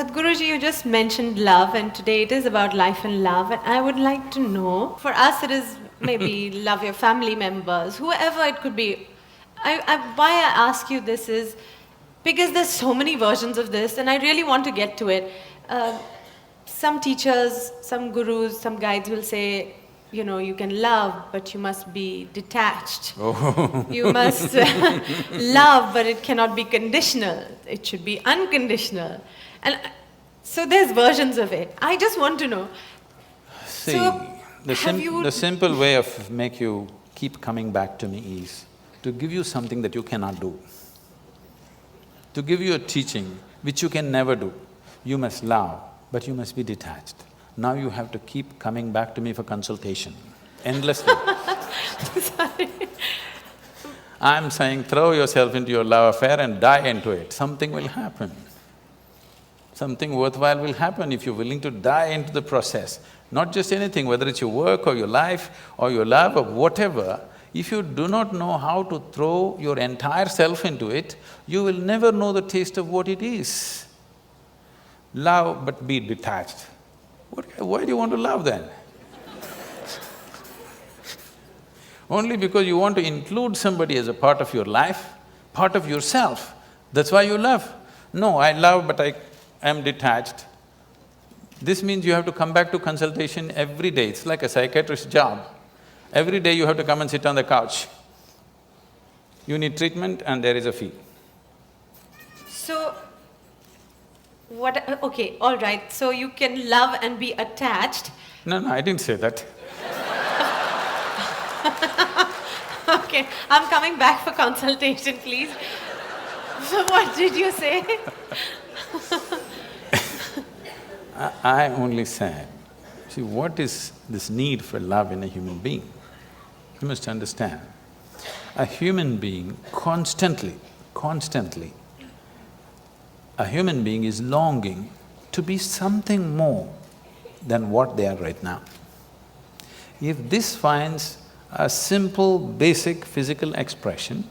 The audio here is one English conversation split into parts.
Sadhguruji, you just mentioned love, and today it is about life and love. And I would like to know, for us it is maybe love your family members, whoever it could be. Why I ask you this is because there's so many versions of this, and I really want to get to it. Some teachers, some gurus, some guides will say, you can love, but you must be detached. Oh. You must love, but it cannot be conditional. It should be unconditional. And so there's versions of it. I just want to know. See, So, the simple way of make you keep coming back to me is to give you something that you cannot do. To give you a teaching which you can never do. You must love, but you must be detached. Now you have to keep coming back to me for consultation, endlessly. Sorry. I'm saying throw yourself into your love affair and die into it, something will happen. Something worthwhile will happen if you're willing to die into the process. Not just anything, whether it's your work or your life or your love or whatever, if you do not know how to throw your entire self into it, you will never know the taste of what it is. Love but be detached. Why do you want to love then? Only because you want to include somebody as a part of your life, part of yourself, that's why you love. No, I love but I am detached. This means you have to come back to consultation every day, it's like a psychiatrist's job. Every day you have to come and sit on the couch. You need treatment and there is a fee. So, okay, all right. So you can love and be attached. No, I didn't say that. Okay, I'm coming back for consultation, please. So what did you say? I only said, see, what is this need for love in a human being? You must understand, a human being constantly, a human being is longing to be something more than what they are right now. If this finds a simple, basic physical expression,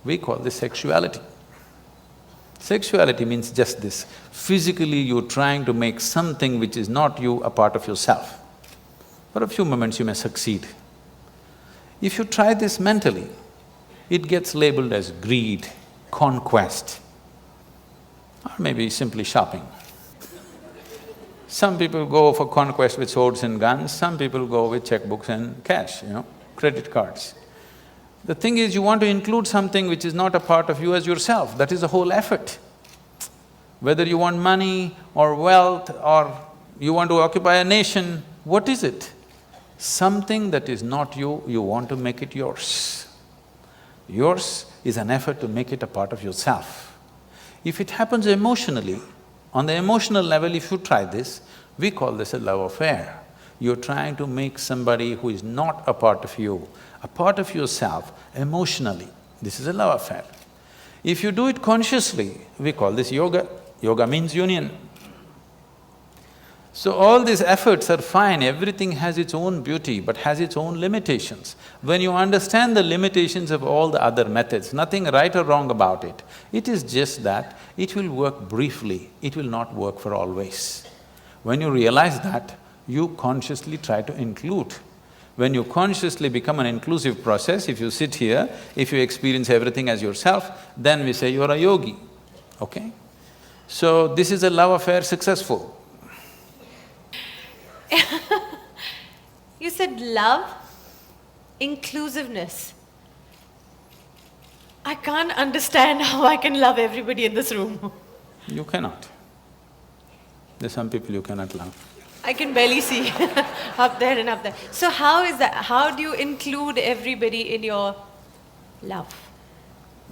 we call this sexuality. Sexuality means just this, physically you're trying to make something which is not you a part of yourself. For a few moments you may succeed. If you try this mentally, it gets labeled as greed, conquest, or maybe simply shopping. Some people go for conquest with swords and guns, some people go with checkbooks and cash, credit cards. The thing is, you want to include something which is not a part of you as yourself, that is the whole effort. Whether you want money or wealth or you want to occupy a nation, what is it? Something that is not you, you want to make it yours. Yours is an effort to make it a part of yourself. If it happens emotionally, on the emotional level if you try this, we call this a love affair. You're trying to make somebody who is not a part of you, a part of yourself emotionally. This is a love affair. If you do it consciously, we call this yoga. Yoga means union. So all these efforts are fine, everything has its own beauty but has its own limitations. When you understand the limitations of all the other methods, nothing right or wrong about it, it is just that it will work briefly, it will not work for always. When you realize that, you consciously try to include. When you consciously become an inclusive process, if you sit here, if you experience everything as yourself, then we say you're a yogi, okay? So this is a love affair successful. You said love, inclusiveness. I can't understand how I can love everybody in this room. You cannot. There's some people you cannot love. I can barely see up there and up there. So how is that? How do you include everybody in your love?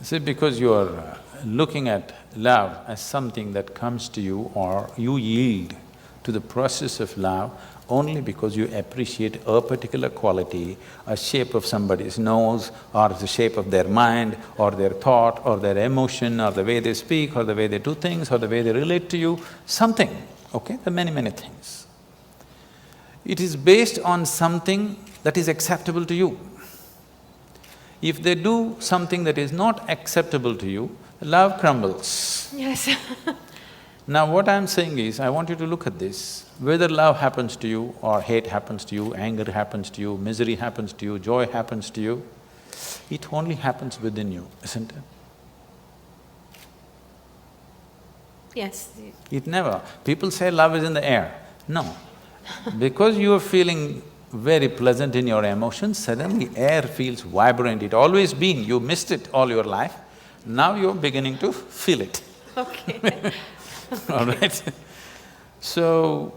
See, because you are looking at love as something that comes to you or you yield to the process of love only because you appreciate a particular quality, a shape of somebody's nose or the shape of their mind or their thought or their emotion or the way they speak or the way they do things or the way they relate to you, something, okay? There are many things. It is based on something that is acceptable to you. If they do something that is not acceptable to you, love crumbles. Yes. Now what I'm saying is, I want you to look at this. Whether love happens to you or hate happens to you, anger happens to you, misery happens to you, joy happens to you, it only happens within you, isn't it? Yes. It never… People say love is in the air. No. Because you are feeling very pleasant in your emotions, suddenly air feels vibrant. It always been, you missed it all your life, now you're beginning to feel it. Okay. All right? So,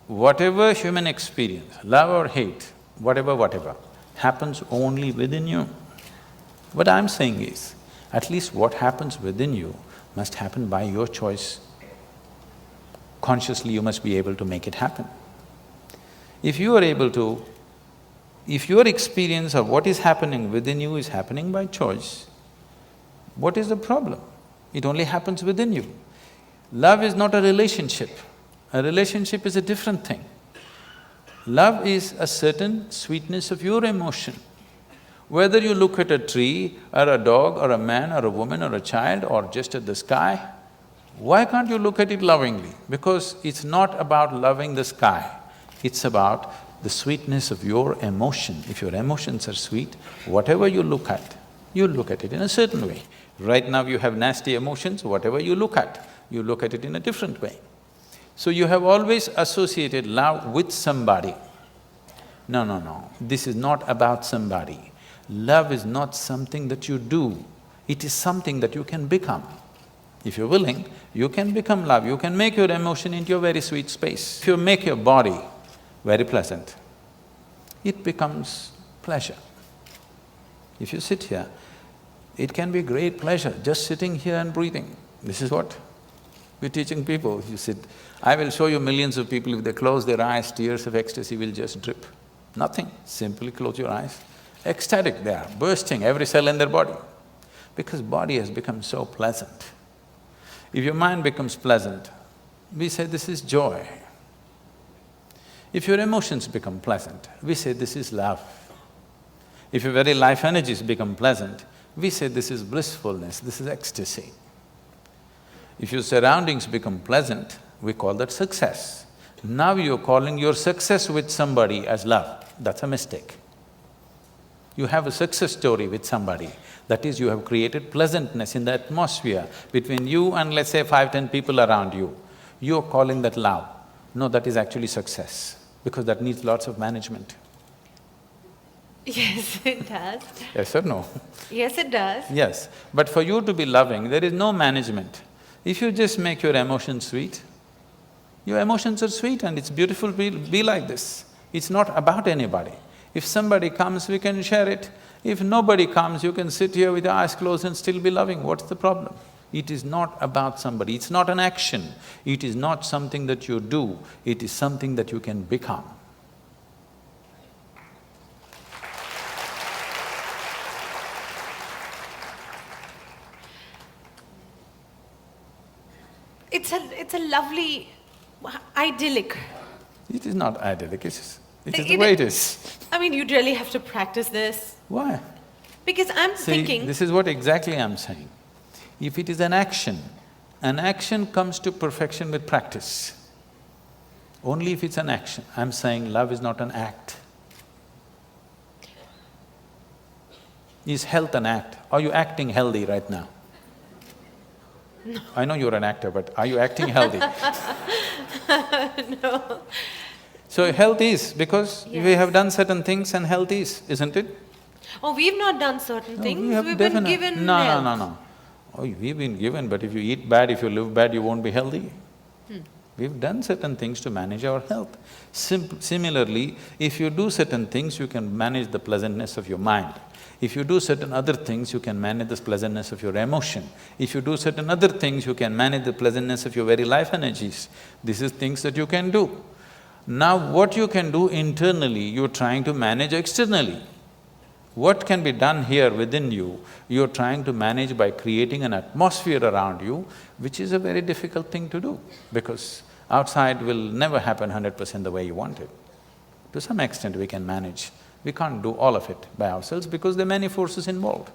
whatever human experience, love or hate, whatever, happens only within you. What I'm saying is, at least what happens within you must happen by your choice. Consciously you must be able to make it happen. If you are able to… if your experience of what is happening within you is happening by choice, what is the problem? It only happens within you. Love is not a relationship. A relationship is a different thing. Love is a certain sweetness of your emotion. Whether you look at a tree, or a dog, or a man, or a woman, or a child, or just at the sky, why can't you look at it lovingly? Because it's not about loving the sky, it's about the sweetness of your emotion. If your emotions are sweet, whatever you look at it in a certain way. Right now you have nasty emotions, whatever you look at it in a different way. So you have always associated love with somebody. No, this is not about somebody. Love is not something that you do, it is something that you can become. If you're willing, you can become love, you can make your emotion into a very sweet space. If you make your body very pleasant, it becomes pleasure. If you sit here, it can be great pleasure, just sitting here and breathing. This is what we're teaching people. You sit… I will show you millions of people, if they close their eyes, tears of ecstasy will just drip. Nothing, simply close your eyes. Ecstatic they are, bursting every cell in their body. Because body has become so pleasant. If your mind becomes pleasant, we say this is joy. If your emotions become pleasant, we say this is love. If your very life energies become pleasant, we say this is blissfulness, this is ecstasy. If your surroundings become pleasant, we call that success. Now you're calling your success with somebody as love, that's a mistake. You have a success story with somebody, that is, you have created pleasantness in the atmosphere between you and let's say 5–10 people around you. You're calling that love. No, that is actually success, because that needs lots of management. Yes, it does. Yes or no? Yes, it does. Yes, but for you to be loving, there is no management. If you just make your emotions sweet, your emotions are sweet and it's beautiful, be like this. It's not about anybody. If somebody comes, we can share it. If nobody comes, you can sit here with your eyes closed and still be loving. What's the problem? It is not about somebody, it's not an action. It is not something that you do, it is something that you can become. It's a lovely, idyllic. It is not idyllic, it is the way it is. I mean, you'd really have to practice this. Why? Because I'm See, thinking… this is what exactly I'm saying. If it is an action comes to perfection with practice. Only if it's an action. I'm saying love is not an act. Is health an act? Are you acting healthy right now? No. I know you're an actor, but are you acting healthy? No. So health is, because Yes. we have done certain things and health is, isn't it? Oh, we've not done certain No, things, we have we've been definite… given No. health. Oh, we've been given, but if you eat bad, if you live bad, you won't be healthy. We've done certain things to manage our health. Similarly, if you do certain things, you can manage the pleasantness of your mind. If you do certain other things, you can manage the pleasantness of your emotion. If you do certain other things, you can manage the pleasantness of your very life energies. This is things that you can do. Now what you can do internally, you're trying to manage externally. What can be done here within you, you're trying to manage by creating an atmosphere around you, which is a very difficult thing to do, because outside will never happen 100% the way you want it. To some extent we can manage. We can't do all of it by ourselves because there are many forces involved.